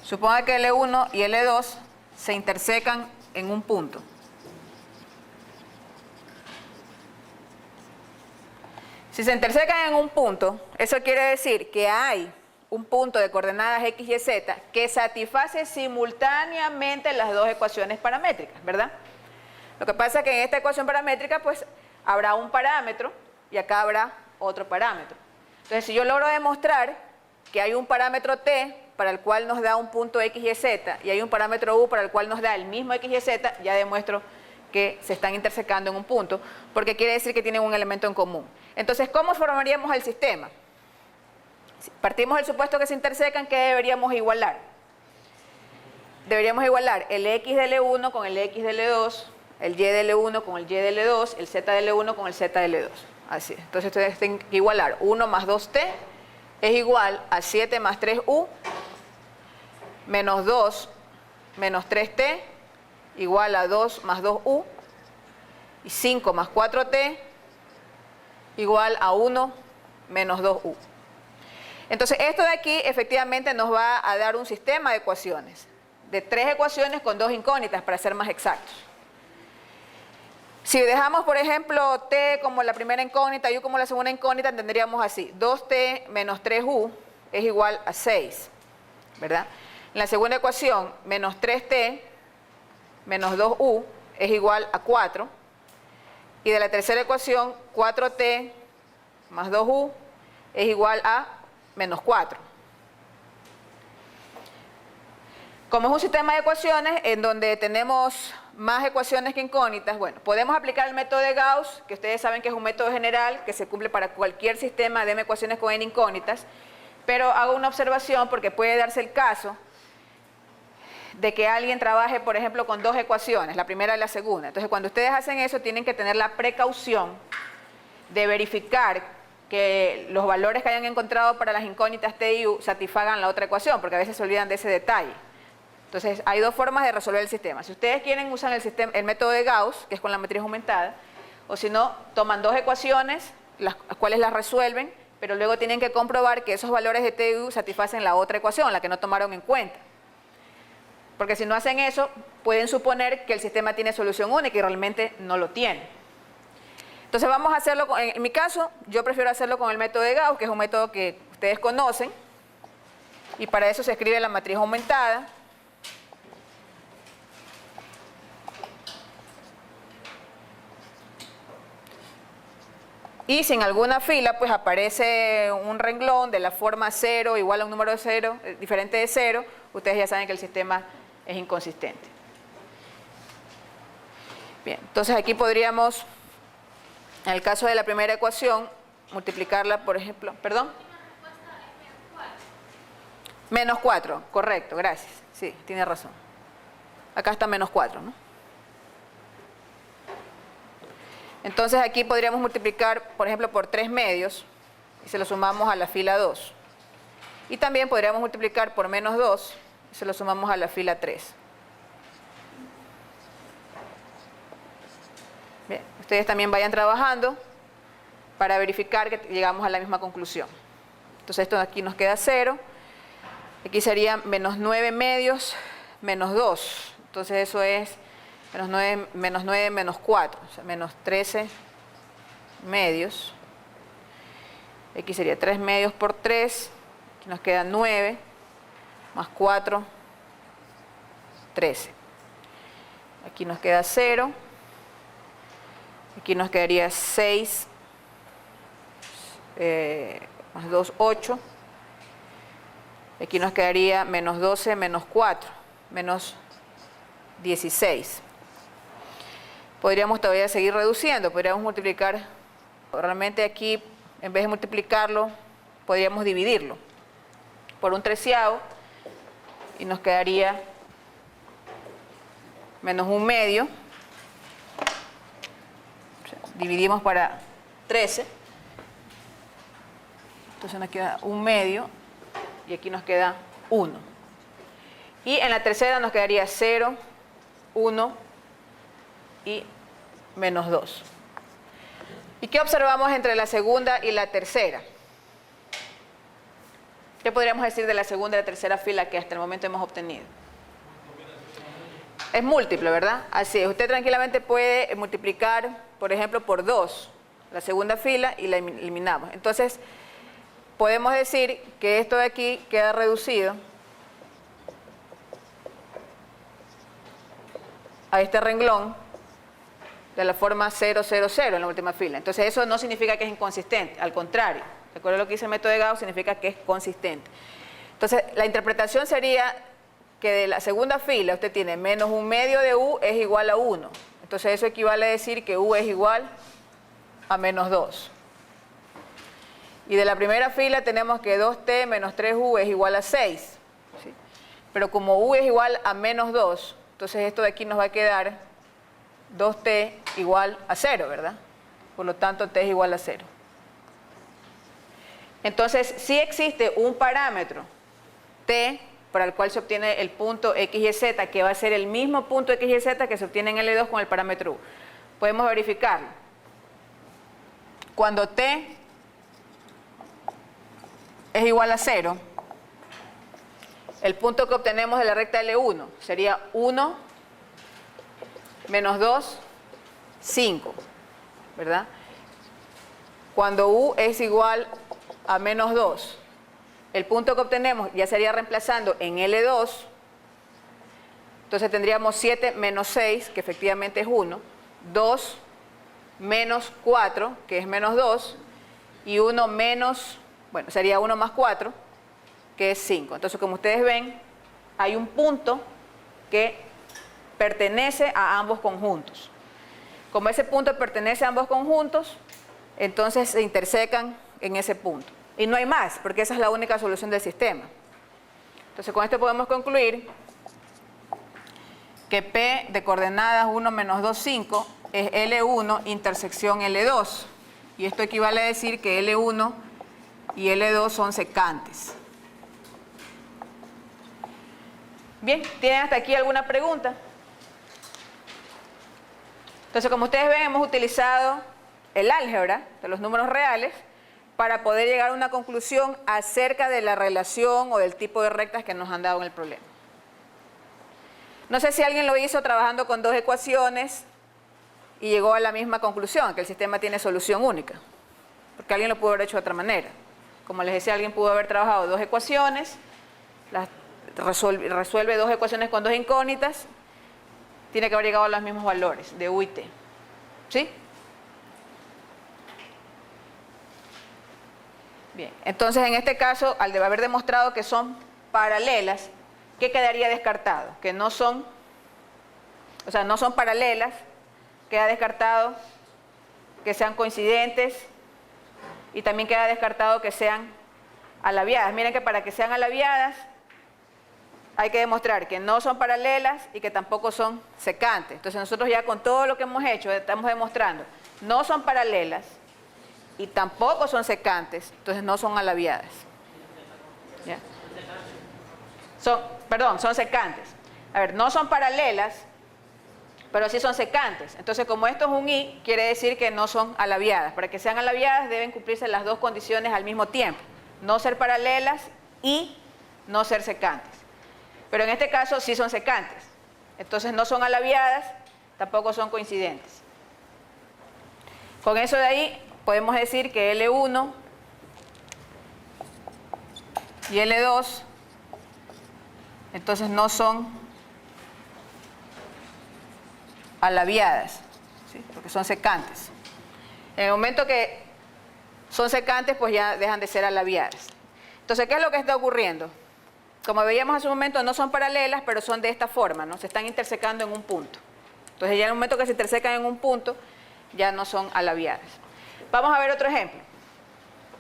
Suponga que L1 y L2 se intersecan en un punto. Si se intersecan en un punto, eso quiere decir que hay un punto de coordenadas X y Z que satisface simultáneamente las dos ecuaciones paramétricas, ¿verdad? Lo que pasa es que en esta ecuación paramétrica pues habrá un parámetro y acá habrá otro parámetro. Entonces, si yo logro demostrar que hay un parámetro T para el cual nos da un punto X y Z y hay un parámetro U para el cual nos da el mismo X y Z, ya demuestro que se están intersecando en un punto, porque quiere decir que tienen un elemento en común. Entonces, ¿cómo formaríamos el sistema? Si partimos del supuesto que se intersecan, ¿qué deberíamos igualar? Deberíamos igualar el X de L1 con el X de L2, el Y de L1 con el Y de L2, el Z de L1 con el Z de L2. Así es. Entonces ustedes tienen que igualar 1 más 2T es igual a 7 más 3U menos 2 menos 3T igual a 2 más 2U y 5 más 4T igual a 1 menos 2U. Entonces esto de aquí efectivamente nos va a dar un sistema de ecuaciones, de 3 ecuaciones con 2 incógnitas para ser más exactos. Si dejamos, por ejemplo, T como la primera incógnita y U como la segunda incógnita, tendríamos así: 2T menos 3U es igual a 6, ¿verdad? En la segunda ecuación, menos 3T menos 2U es igual a 4. Y de la tercera ecuación, 4T más 2U es igual a menos 4. Como es un sistema de ecuaciones en donde tenemos más ecuaciones que incógnitas, bueno, podemos aplicar el método de Gauss, que ustedes saben que es un método general que se cumple para cualquier sistema de ecuaciones con n incógnitas, pero hago una observación porque puede darse el caso de que alguien trabaje, por ejemplo, con 2 ecuaciones, la primera y la segunda. Entonces, cuando ustedes hacen eso, tienen que tener la precaución de verificar que los valores que hayan encontrado para las incógnitas T y U satisfagan la otra ecuación, porque a veces se olvidan de ese detalle. Entonces, hay 2 formas de resolver el sistema. Si ustedes quieren, usan el método de Gauss, que es con la matriz aumentada, o si no, toman 2 ecuaciones, las cuales las resuelven, pero luego tienen que comprobar que esos valores de T y U satisfacen la otra ecuación, la que no tomaron en cuenta. Porque si no hacen eso, pueden suponer que el sistema tiene solución única y realmente no lo tiene. Entonces vamos a hacerlo, en mi caso, yo prefiero hacerlo con el método de Gauss, que es un método que ustedes conocen, y para eso se escribe la matriz aumentada. Y si en alguna fila pues aparece un renglón de la forma 0 igual a un número de 0, diferente de 0, ustedes ya saben que el sistema es inconsistente. Bien, entonces aquí podríamos, en el caso de la primera ecuación, multiplicarla, por ejemplo, ¿perdón? Menos 4, correcto, gracias. Sí, tiene razón. Acá está menos 4, ¿no? Entonces aquí podríamos multiplicar, por ejemplo, por 3 medios y se lo sumamos a la fila 2. Y también podríamos multiplicar por menos 2 y se lo sumamos a la fila 3. Bien, ustedes también vayan trabajando para verificar que llegamos a la misma conclusión. Entonces esto de aquí nos queda 0. Aquí sería menos 9 medios menos 2. Entonces eso es menos 9 menos 4, o sea, menos 13 medios. Aquí sería 3 medios por 3, aquí nos queda 9, más 4, 13. Aquí nos queda 0, aquí nos quedaría 6, más 2, 8. Aquí nos quedaría menos 12 menos 4, menos 16. Podríamos todavía seguir reduciendo, podríamos multiplicar, realmente aquí en vez de multiplicarlo, podríamos dividirlo por un treceavo y nos quedaría menos 1 medio. Dividimos para 13, entonces nos queda 1 medio y aquí nos queda 1. Y en la tercera nos quedaría 0, 1 y menos 2. ¿Y qué observamos entre la segunda y la tercera? ¿Qué podríamos decir de la segunda y la tercera fila que hasta el momento hemos obtenido? Es múltiplo, ¿verdad? Así es. Usted tranquilamente puede multiplicar, por ejemplo, por 2 la segunda fila y la eliminamos. Entonces, podemos decir que esto de aquí queda reducido a este renglón de la forma 0, 0, 0 en la última fila. Entonces, eso no significa que es inconsistente, al contrario. Recuerden lo que dice el método de Gauss, significa que es consistente. Entonces, la interpretación sería que de la segunda fila usted tiene menos 1/2 de U es igual a 1. Entonces, eso equivale a decir que U es igual a menos 2. Y de la primera fila tenemos que 2T menos 3U es igual a 6. ¿Sí? Pero como U es igual a menos 2, entonces esto de aquí nos va a quedar 2T igual a 0, ¿verdad? Por lo tanto, T es igual a 0. Entonces, sí existe un parámetro T para el cual se obtiene el punto X y Z, que va a ser el mismo punto X y Z que se obtiene en L2 con el parámetro U. Podemos verificarlo. Cuando T es igual a 0, el punto que obtenemos de la recta L1 sería 1 menos 2, 5, ¿verdad? Cuando U es igual a menos 2, el punto que obtenemos ya sería reemplazando en L2, entonces tendríamos 7 menos 6, que efectivamente es 1, 2 menos 4, que es menos 2, y 1 menos, bueno, sería 1 más 4, que es 5. Entonces, como ustedes ven, hay un punto que pertenece a ambos conjuntos. Como ese punto pertenece a ambos conjuntos, entonces se intersecan en ese punto. Y no hay más, porque esa es la única solución del sistema. Entonces, con esto podemos concluir que P de coordenadas 1 menos 2, 5 es L1 intersección L2. Y esto equivale a decir que L1 y L2 son secantes. Bien, ¿tienen hasta aquí alguna pregunta? Entonces, como ustedes ven, hemos utilizado el álgebra de los números reales para poder llegar a una conclusión acerca de la relación o del tipo de rectas que nos han dado en el problema. No sé si alguien lo hizo trabajando con dos ecuaciones y llegó a la misma conclusión, que el sistema tiene solución única, porque alguien lo pudo haber hecho de otra manera. Como les decía, alguien pudo haber trabajado dos ecuaciones, resuelve dos ecuaciones con dos incógnitas, tiene que haber llegado a los mismos valores de U y T. ¿Sí? Bien, entonces en este caso, al haber demostrado que son paralelas, ¿qué quedaría descartado? Que no son, o sea, no son paralelas, queda descartado que sean coincidentes y también queda descartado que sean alabiadas. Miren que para que sean alabiadas hay que demostrar que no son paralelas y que tampoco son secantes. Entonces nosotros ya con todo lo que hemos hecho estamos demostrando no son paralelas y tampoco son secantes, entonces no son alabiadas. ¿Ya? Son secantes. A ver, no son paralelas, pero sí son secantes. Entonces, como esto es un I, quiere decir que no son alabiadas. Para que sean alabiadas deben cumplirse las dos condiciones al mismo tiempo. No ser paralelas y no ser secantes. Pero en este caso sí son secantes. Entonces no son alabiadas, tampoco son coincidentes. Con eso de ahí podemos decir que L1 y L2 entonces no son alabiadas, ¿sí? Porque son secantes. En el momento que son secantes, pues ya dejan de ser alabiadas. Entonces, ¿qué es lo que está ocurriendo? Como veíamos hace un momento, no son paralelas, pero son de esta forma, ¿no? Se están intersecando en un punto. Entonces, ya en el momento que se intersecan en un punto, ya no son alabiadas. Vamos a ver otro ejemplo.